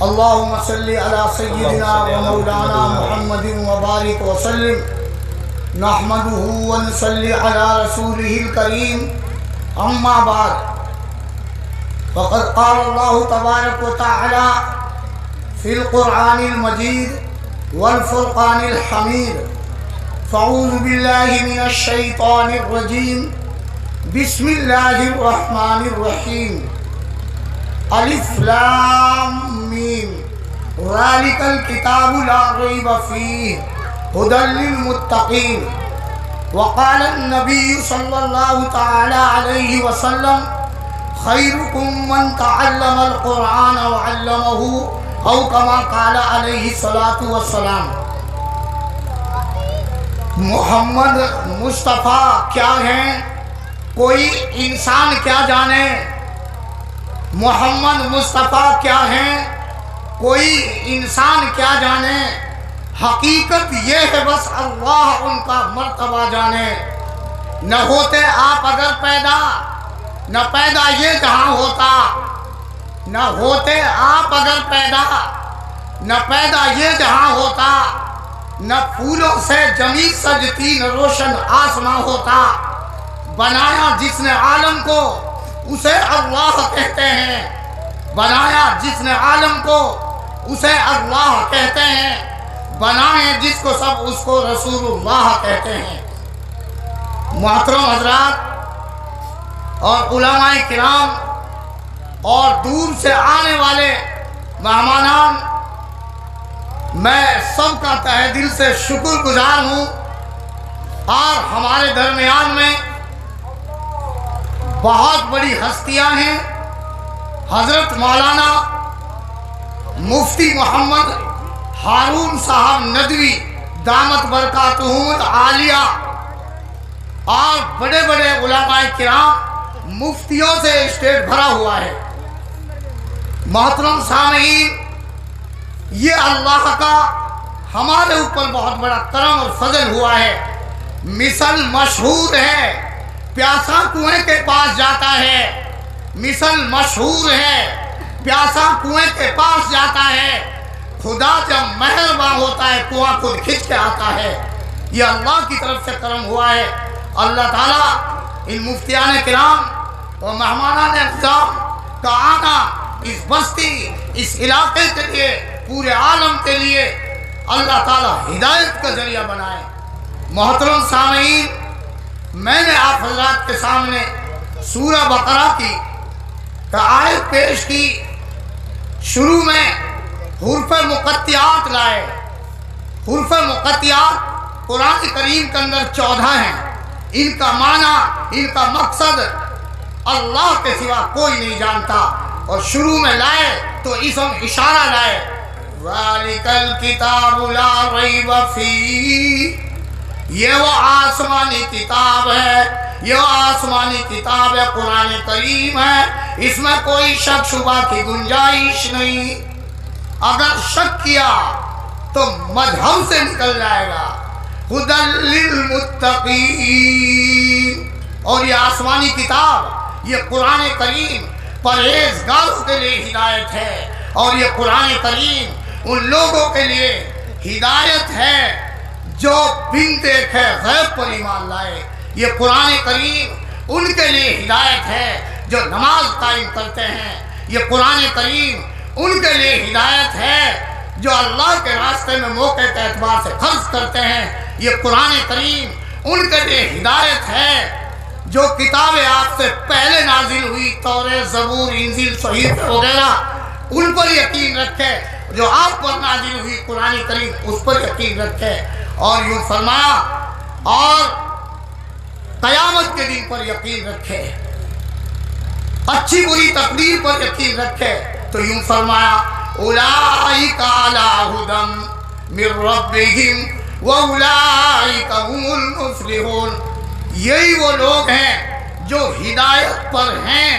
اللهم صل على سيدنا ومولانا محمد وبارك وسلم نحمده ونصلي على رسوله الكريم أما بعد فقد قال الله تبارك وتعالى في القرآن المجيد والفرقان الحميد فأعوذ بالله من الشيطان الرجيم بسم الله الرحمن الرحيم الف لام میم ذلك الكتاب لا ريب فيه هدى للمتقين وقال النبي صلى الله تعالى عليه وسلم خيركم من تعلم القرآن وعلمه او كما قال عليه الصلاة والسلام۔ محمد مصطفیٰ کیا ہیں کوئی انسان کیا جانے، محمد مصطفیٰ کیا ہیں کوئی انسان کیا جانے، حقیقت یہ ہے بس اللہ ان کا مرتبہ جانے۔ نہ ہوتے آپ اگر پیدا، نہ پیدا یہ جہاں ہوتا، نہ ہوتے آپ اگر پیدا، نہ پیدا یہ جہاں ہوتا، نہ پھولوں سے جمی سجتی نہ روشن آسماں ہوتا۔ بنایا جس نے عالم کو اسے اللہ کہتے ہیں، بنایا جس نے عالم کو اسے اللہ کہتے ہیں، بنائے جس کو سب اس کو رسول اللہ کہتے ہیں۔ محترم حضرات اور علماء کرام اور دور سے آنے والے مہمانان، میں سب کا تہہ دل سے شکر گزار ہوں۔ اور ہمارے درمیان میں بہت بڑی ہستیاں ہیں، حضرت مولانا مفتی محمد ہارون صاحب ندوی دامت برکاتہم العالیہ، اور بڑے بڑے علماء کرام، مفتیوں سے اسٹیٹ بھرا ہوا ہے۔ محترم سامعین، یہ اللہ کا ہمارے اوپر بہت بڑا کرم اور فضل ہوا ہے۔ مثل مشہور ہے، پیاسا کنویں کے پاس جاتا ہے، مثل مشہور ہے، پیاسا کنویں کے پاس جاتا ہے، خدا جب مہربان ہوتا ہے کنواں خود کھنچ کے آتا ہے۔ یہ اللہ کی طرف سے کرم ہوا ہے۔ اللہ تعالیٰ ان مفتیان کرام اور مہمانان اعظام کا آنا اس بستی، اس علاقے کے لیے، پورے عالم کے لیے اللہ تعالیٰ ہدایت کا ذریعہ بنائے۔ محترم سامعین، میں نے آپ حضرات کے سامنے سورہ بقرہ کی آیت پیش کی۔ شروع میں حروف مقطعات لائے۔ حروف مقطعات قرآن کریم کے اندر 14 ہیں۔ ان کا معنی، ان کا مقصد اللہ کے سوا کوئی نہیں جانتا، اور شروع میں لائے تو اسم اشارہ لائے، ذَلِكَ الْكِتَابُ لَا رَيْبَ فِيهِ، یہ وہ آسمانی کتاب ہے، یہ وہ آسمانی کتاب ہے، قرآن کریم ہے، اس میں کوئی شک شبہ کی گنجائش نہیں۔ اگر شک کیا تو مذہب سے نکل جائے گا۔ ہدی للمتقین، اور یہ آسمانی کتاب، یہ قرآن کریم پرہیزگاروں کے لیے ہدایت ہے، اور یہ قرآن کریم ان لوگوں کے لیے ہدایت ہے جو بن دیکھے غیب پر ایمان لائے۔ یہ قرآن کریم ان کے لیے ہدایت ہے جو نماز قائم کرتے ہیں۔ یہ قرآن کریم ان کے لیے ہدایت ہے جو اللہ کے راستے میں موقع کے اعتبار سے خرچ کرتے ہیں۔ یہ قرآن کریم ان کے لیے ہدایت ہے جو کتابیں آپ سے پہلے نازل ہوئی، توریت، زبور، انجیل، صحیفے وغیرہ، ان پر یقین رکھے۔ جو آپ پر نازل ہوئی قرآن کریم اس پر یقین رکھے، اور یوں فرمایا اور قیامت کے دن پر یقین رکھے، اچھی بری تقدیر پر یقین رکھے۔ تو یوں فرمایا اولئک علی ھدی من ربہم واولئک ھم المفلحون، یہی وہ لوگ ہیں جو ہدایت پر ہیں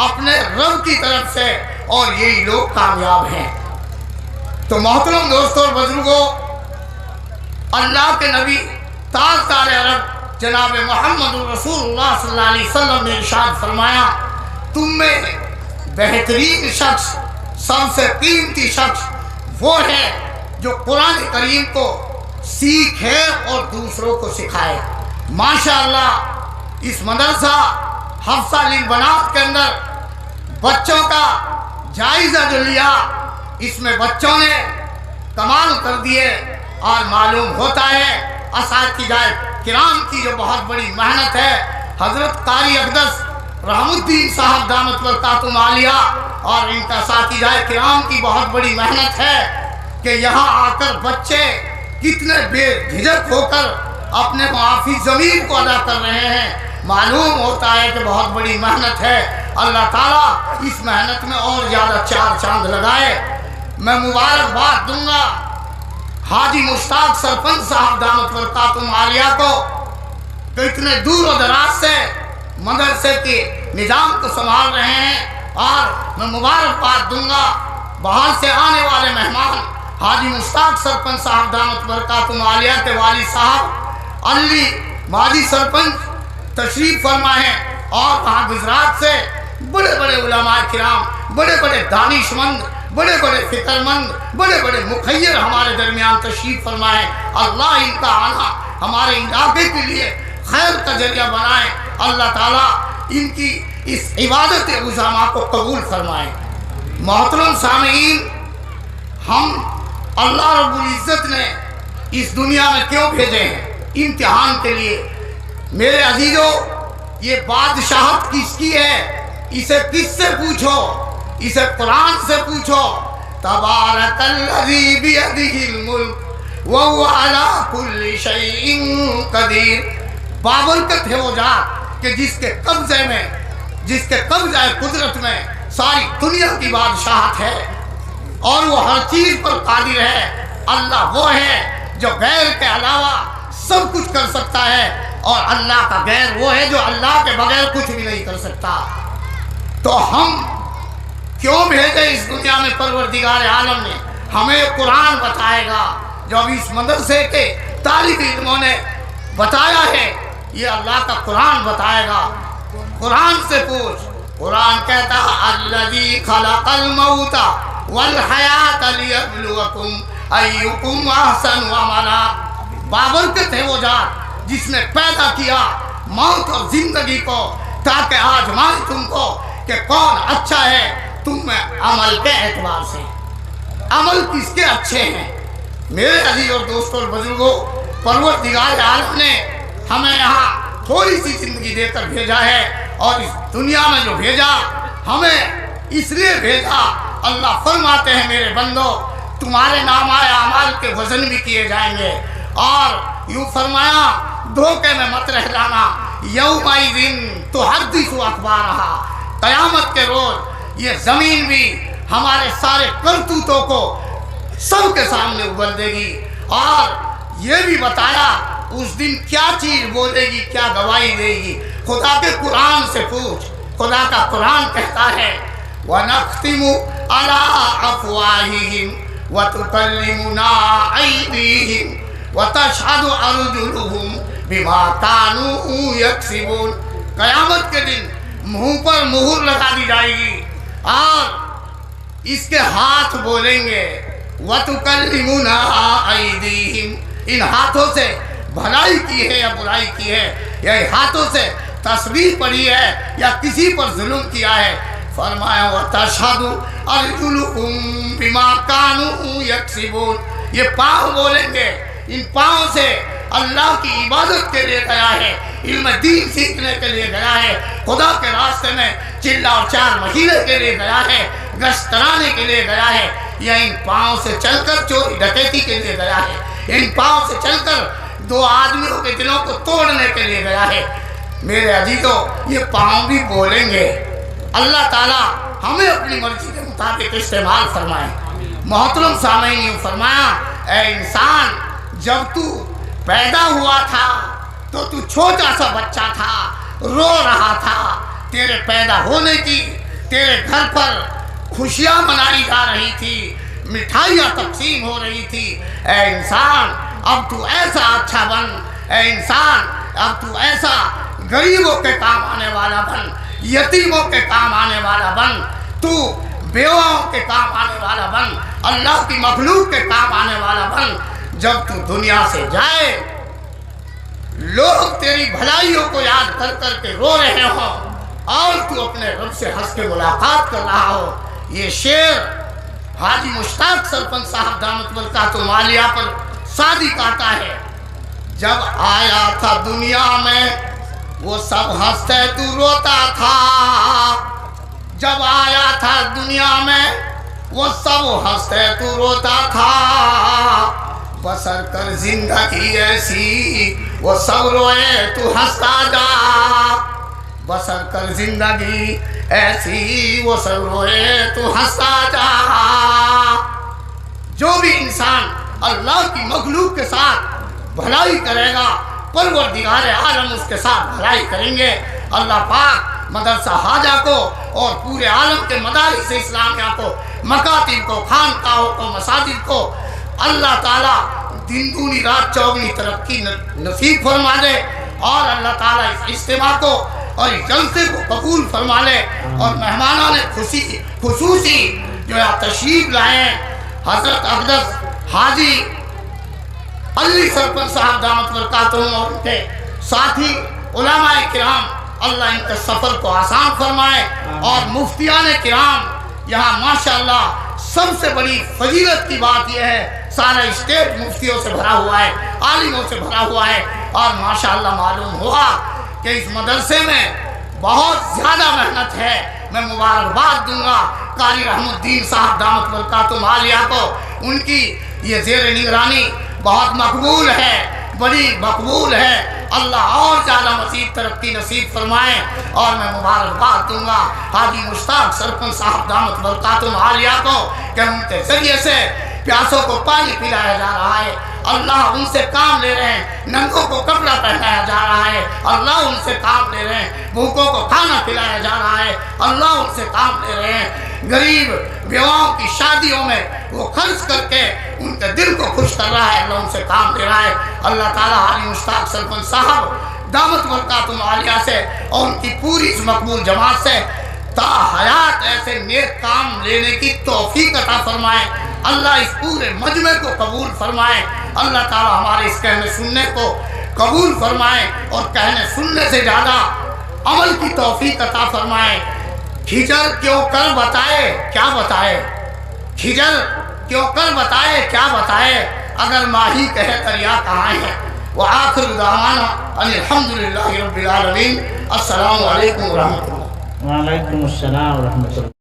اپنے رب کی طرف سے، اور یہی لوگ کامیاب ہیں۔ تو محترم دوستوں اور بزرگوں، اللہ کے نبی تاجدار عرب جناب محمد رسول اللہ صلی اللہ علیہ وسلم نے ارشاد فرمایا، تم میں بہترین شخص سب سے قیمتی شخص وہ ہے جو قرآن کریم کو سیکھے اور دوسروں کو سکھائے۔ ماشاءاللہ اس مدرسہ حفصہ للبنات کے اندر بچوں کا جائزہ جو لیا، اس میں بچوں نے کمال کر دیے، اور معلوم ہوتا ہے اساتذہ کرام کی جو بہت بڑی محنت ہے۔ حضرت قاری اقدس رحم الدین صاحب دامت برکاتہم عالیہ اور ان کا اساتذہ کرام کی بہت بڑی محنت ہے کہ یہاں آ کر بچے کتنے بے جھجک ہو کر اپنے معافی ضمیر کو ادا کر رہے ہیں۔ معلوم ہوتا ہے کہ بہت بڑی محنت ہے۔ اللہ تعالیٰ اس محنت میں اور زیادہ چار چاند لگائے۔ میں مبارکباد دوں گا حاجی مشتاق سرپنچ صاحب دامت برکاتہم عالیہ کو کہ اتنے دور و دراز سے مدرسے کے نظام کو سنبھال رہے ہیں، اور میں مبارکباد دوں گا باہر سے آنے والے مہمان حاجی مشتاق سرپنچ صاحب دامت برکاتہم عالیہ کے والد صاحب علی ماجی سرپنچ تشریف فرما ہے، اور وہاں گجرات سے بڑے بڑے علماء کرام، بڑے بڑے دانش مند، بڑے بڑے فکر مند، بڑے بڑے مخیر ہمارے درمیان تشریف فرمائے۔ اللہ ان کا آنا ہمارے علاقے کے لیے خیر کا ذریعہ بنائے۔ اللہ تعالیٰ ان کی اس عبادت عظیمہ کو قبول فرمائے۔ محترم سامعین، ہم اللہ رب العزت نے اس دنیا میں کیوں بھیجے ہیں؟ امتحان کے لیے۔ میرے عزیزو، یہ بادشاہت کس کی ہے؟ اسے کس سے پوچھو؟ اسے قرآن سے پوچھو۔ تبارک الذی بیدہ الملک وہو علی کل شیء قدیر۔ بابرکت ہے وہ ذات کہ جس کے قبضہ قدرت میں ساری دنیا کی بادشاہت ہے، اور وہ ہر چیز پر قادر ہے۔ اللہ وہ ہے جو غیر کے علاوہ سب کچھ کر سکتا ہے، اور اللہ کا غیر وہ ہے جو اللہ کے بغیر کچھ بھی نہیں کر سکتا۔ تو ہم کیوں بھیجے اس دنیا میں؟ پروردگار عالم نے ہمیں قرآن بتائے گا، جو اب اس مدرسے کے طالب علموں نے بتایا ہے، یہ اللہ کا قرآن بتائے گا۔ قرآن سے پوچھ۔ قرآن کہتا ہے الذی خلق الموت والحیات لیبلوکم ایکم احسن عملا۔ بابرکت ہے وہ ذات جس نے پیدا کیا موت اور زندگی کو، تاکہ آزمائے تم کو کہ کون اچھا ہے تم میں عمل کے اعتبار سے۔ عمل کس کے اچھے ہیں؟ میرے عزیز اور دوستوں اور بزرگوں، پروردگار عالم نے ہمیں یہاں تھوڑی سی زندگی دے کر بھیجا ہے، اور اس دنیا میں جو بھیجا ہمیں اس لیے بھیجا۔ اللہ فرماتے ہیں میرے بندو، تمہارے نامہ اعمال کے وزن بھی کیے جائیں گے، اور یوں فرمایا دھوکے میں مت رہ جانا۔ یومئذ تحدث اخبارہا، قیامت کے روز یہ زمین بھی ہمارے سارے کرتوتوں کو سب کے سامنے ابل دے گی، اور یہ بھی بتایا اس دن کیا چیز بولے گی، کیا گواہی دے گی۔ خدا کے قرآن سے پوچھ۔ خدا کا قرآن کہتا ہے وَنَخْتِمُ عَلَىٰ أَفْوَاهِهِمْ وَتُكَلِّمُنَا أَيْدِيهِمْ وَتَشْهَدُ أَرْجُلُهُمْ بِمَا كَانُوا يَكْسِبُونَ۔ قیامت کے دن منہ پر مہر لگا دی جائے گی، اور اس کے ہاتھ بولیں گے وَتُكَلِّمُنَا أَيْدِيهِمْ۔ ان ہاتھوں سے بھلائی کی ہے یا برائی کی ہے، یا ہاتھوں سے تسبیح پڑھی ہے یا کسی پر ظلم کیا ہے۔ فرمایا وَتَشْهَدُ أَرْجُلُهُمْ بِمَا كَانُوا يَكْسِبُونَ۔ یہ پاؤں بولیں گے، ان پاؤں سے اللہ کی عبادت کے لیے گیا ہے، علم دین سیکھنے کے لیے گیا ہے، خدا کے راستے میں چلہ اور 4 مہینے کے لیے گیا ہے، گشت کرانے کے لیے گیا ہے، یا ان پاؤں سے چل کر چوری ڈکیتی کے لیے گیا ہے، ان پاؤں سے چل کر 2 آدمیوں کے دلوں کو توڑنے کے لیے گیا ہے۔ میرے عزیزوں، یہ پاؤں بھی بولیں گے۔ اللہ تعالیٰ ہمیں اپنی مرضی کے مطابق استعمال فرمائے۔ محترم سامعین، یوں فرمایا اے انسان، جب تو پیدا ہوا تھا تو چھوٹا سا بچہ تھا، رو رہا تھا۔ تیرے پیدا ہونے کی تیرے گھر پر خوشیاں منائی جا رہی تھی، مٹھائیاں تقسیم ہو رہی تھی۔ اے انسان، اب تو ایسا اچھا بن۔ اے انسان، اب تو ایسا غریبوں کے کام آنے والا بن، یتیموں کے کام آنے والا بن۔ تو بیواؤں کے کام آنے والا بن، اللہ کی مخلوق کے کام آنے والا بن۔ جب تو دنیا سے جائے لوگ تیری بھلائیوں کو یاد کر کر کے رو رہے ہوں اور تو اپنے رب سے ہنس کے ملاقات کر رہا ہو۔ یہ شعر حاجی مشتاق سرپنچ صاحب دامت برکاتہ عالیہ پر صادق آتا ہے۔ جب آیا تھا دنیا میں وہ سب ہنستے تو روتا تھا، جب آیا تھا دنیا میں وہ سب ہنستے تو روتا تھا، بسر کر زندگی ایسی وہ سب روئے تو ہنستا جا، بسر کر زندگی ایسی وہ سب روئے تو ہنستا جا۔ جو بھی انسان اللہ کی مخلوق کے ساتھ بھلائی کرے گا پروردگار عالم اس کے ساتھ بھلائی کریں گے۔ اللہ پاک مدرسہ حاجہ کو اور پورے عالم کے مدارس اسلامیہ کو، مکاتب کو، خانقاہوں کو، مساجد کو اللہ تعالیٰ دن دونی رات چوگنی ترقی نصیب فرما دے، اور اللہ تعالیٰ اس اجتماع کو اور اس جلسے کو قبول فرما لے، اور مہمانان خصوصی جو ہے تشریف لائیں حضرت اقدس حاجی علی سرپنچ صاحب دامت برکاتہ اور ان کے ساتھی علماء کرام، اللہ ان کے سفر کو آسان فرمائے، اور مفتیان کرام یہاں ماشاءاللہ سب سے بڑی فضیلت کی بات یہ ہے سارا اسٹیٹ مفتیوں سے بھرا ہوا ہے، عالموں سے بھرا ہوا ہے، اور ماشاءاللہ معلوم ہوا کہ اس مدرسے میں بہت زیادہ محنت ہے۔ میں مبارکباد دوں گا قاری رحم الدین صاحب دامت برکاتہ عالیہ کو، ان کی یہ زیر نگرانی بہت مقبول ہے، بڑی مقبول ہے۔ اللہ اور زیادہ مزید ترقی نصیب فرمائے، اور میں مبارکباد دوں گا حاجی مشتاق سرپنچ صاحب دامت برکاتہ عالیہ کو کہ ان کے ذریعے سے پیاسوں کو پانی پلایا جا رہا ہے، اللہ ان سے کام لے رہے ہیں، ننگوں کو کپڑا پہنایا جا رہا ہے، اللہ ان سے کام لے رہے ہیں، بھوکوں کو کھانا کھلایا جا رہا ہے، اللہ ان سے کام لے رہے ہیں، غریب بیواؤں کی شادیوں میں وہ خرچ کر کے ان کے دل کو خوش کر رہا ہے، اللہ ان سے کام لے رہا ہے۔ اللہ تعالیٰ حاجی مشتاق سرپنچ صاحب دامت برکاتہ عالیہ سے اور ان کی پوری اس مقبول جماعت سے تا حیات ایسے نیک کام لینے کی توفیق عطا فرمائے، اللہ اس پورے مجمع کو قبول فرمائے، اللہ تعالیٰ ہمارے اس کہنے سننے کو قبول فرمائے، اور کہنے سننے سے زیادہ عمل کی توفیق عطا فرمائے۔ کھجر کیوں کر بتائے کیا بتائے، کھجر کیوں کر بتائے کیا بتائے، اگر ماہی کہے دریا کہاں ہے۔ وآخر دعوانا ان الحمدللہ رب العالمین۔ السلام علیکم ورحمۃ اللہ۔ وعلیکم السلام ورحمۃ اللہ۔